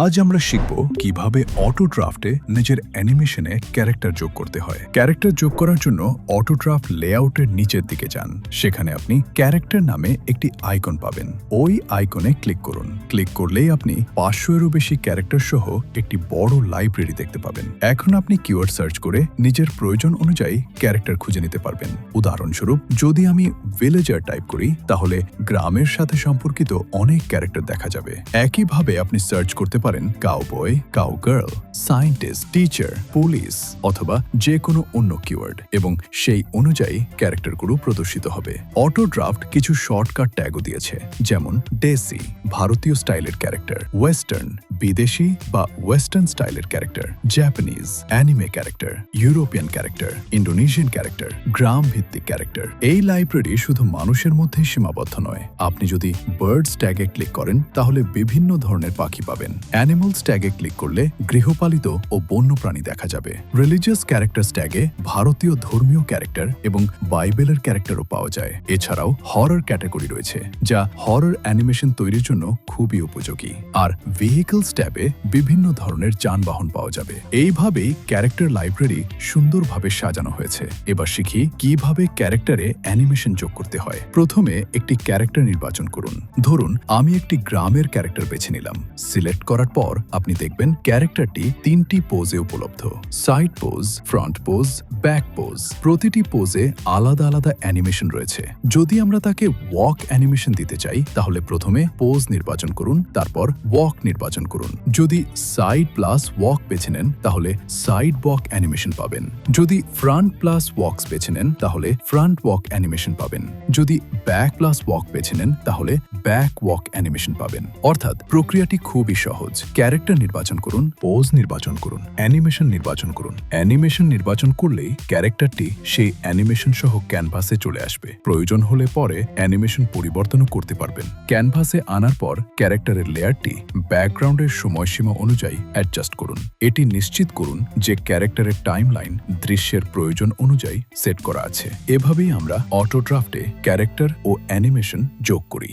আজ আমরা শিখব কিভাবে অটো ড্রাফটে নিজের অ্যানিমেশনে ক্যারেক্টার যোগ করতে হয়। ক্যারেক্টার যোগ করার জন্য অটো ড্রাফট লেআউটের নিচের দিকে যান। সেখানে আপনি ক্যারেক্টার নামে একটি আইকন পাবেন। ওই আইকনে ক্লিক করুন। ক্লিক করলেই আপনি 500-এরও বেশি ক্যারেক্টার সহ একটি বড় লাইব্রেরি দেখতে পাবেন। এখন আপনি কিওয়ার্ড সার্চ করে নিজের প্রয়োজন অনুযায়ী ক্যারেক্টার খুঁজে নিতে পারবেন। উদাহরণস্বরূপ, যদি আমি ভিলেজার টাইপ করি তাহলে গ্রামের সাথে সম্পর্কিত অনেক ক্যারেক্টার দেখা যাবে। একইভাবে আপনি সার্চ করতে পারেন কাউবয়, কাউগার্ল, সায়েন্টিস্ট, টিচার, পুলিশ অথবা যে কোনো অন্য কিওয়ার্ড এবং সেই অনুযায়ী ক্যারেক্টারগুলো প্রদর্শিত হবে। অটো ড্রাফট কিছু শর্টকাট ট্যাগও দিয়েছে, যেমন ডেসি ভারতীয় স্টাইলের ক্যারেক্টার, ওয়েস্টার্ন বিদেশি বা ওয়েস্টার্ন স্টাইলের character, Japanese anime character, European character, Indonesian character, গ্রাম ভিত্তিক ক্যারেক্টার। এই লাইব্রেরি শুধু মানুষের মধ্যেই সীমাবদ্ধ নয়। আপনি যদি বার্ডস ট্যাগে ক্লিক করেন তাহলে বিভিন্ন ধরনের পাখি পাবেন। অ্যানিমালস ট্যাগে ক্লিক করলে গৃহপালিত ও বন্যপ্রাণী দেখা যাবে। রিলিজিয়াস ক্যারেক্টার্স ট্যাগে ভারতীয় ধর্মীয় ক্যারেক্টার এবং বাইবেলের ক্যারেক্টারও পাওয়া যায়। এছাড়াও হরর ক্যাটাগরি রয়েছে, যা হরর অ্যানিমেশন তৈরির জন্য খুবই উপযোগী। আর ভেহিকলস ট্যাবে বিভিন্ন ধরনের যানবাহন পাওয়া যাবে। এইভাবেই ক্যারেক্টার লাইব্রেরি সুন্দরভাবে সাজানো হয়েছে। এবার শিখি কিভাবে ক্যারেক্টারে অ্যানিমেশন যোগ করতে হয়। প্রথমে একটি ক্যারেক্টার নির্বাচন করুন। ধরুন আমি একটি গ্রামের ক্যারেক্টার বেছে নিলাম। সিলেক্ট করার পর আপনি দেখবেন ক্যারেক্টারটি 3টি পোজে উপলব্ধ: side pose, front pose, back pose. প্রতিটি পোজে আলাদা আলাদা অ্যানিমেশন রয়েছে। যদি আমরা তাকে ওয়াক অ্যানিমেশন দিতে চাই তাহলে প্রথমে পোজ নির্বাচন করুন, তারপর ওয়াক নির্বাচন করুন। যদি সাইড প্লাস ওয়াক বেছে নেন তাহলে সাইড ওয়াক অ্যানিমেশন পাবেন। যদি ফ্রন্ট প্লাস ওয়াকস বেছে নেন তাহলে ফ্রন্ট ওয়াক অ্যানিমেশন পাবেন। যদি ব্যাক প্লাস ওয়াক বেছে নেন তাহলে ব্যাক ওয়াক অ্যানিমেশন পাবেন। অর্থাৎ প্রক্রিয়াটি খুবই সহজ। ক্যারেক্টার নির্বাচন করুন, পোজ নির্বাচন করুন, অ্যানিমেশন নির্বাচন করুন। অ্যানিমেশন নির্বাচন করলেই ক্যারেক্টারটি সেই অ্যানিমেশন সহ ক্যানভাসে চলে আসবে। প্রয়োজন হলে পরে অ্যানিমেশন পরিবর্তনও করতে পারবেন। ক্যানভাসে আনার পর ক্যারেক্টারের লেয়ারটি ব্যাকগ্রাউন্ডের সময়সীমা অনুযায়ী অ্যাডজাস্ট করুন। এটি নিশ্চিত করুন যে ক্যারেক্টারের টাইমলাইন দৃশ্যের প্রয়োজন অনুযায়ী সেট করা আছে। এভাবেই আমরা অটো ড্রাফটে ক্যারেক্টার ও অ্যানিমেশন যোগ করি।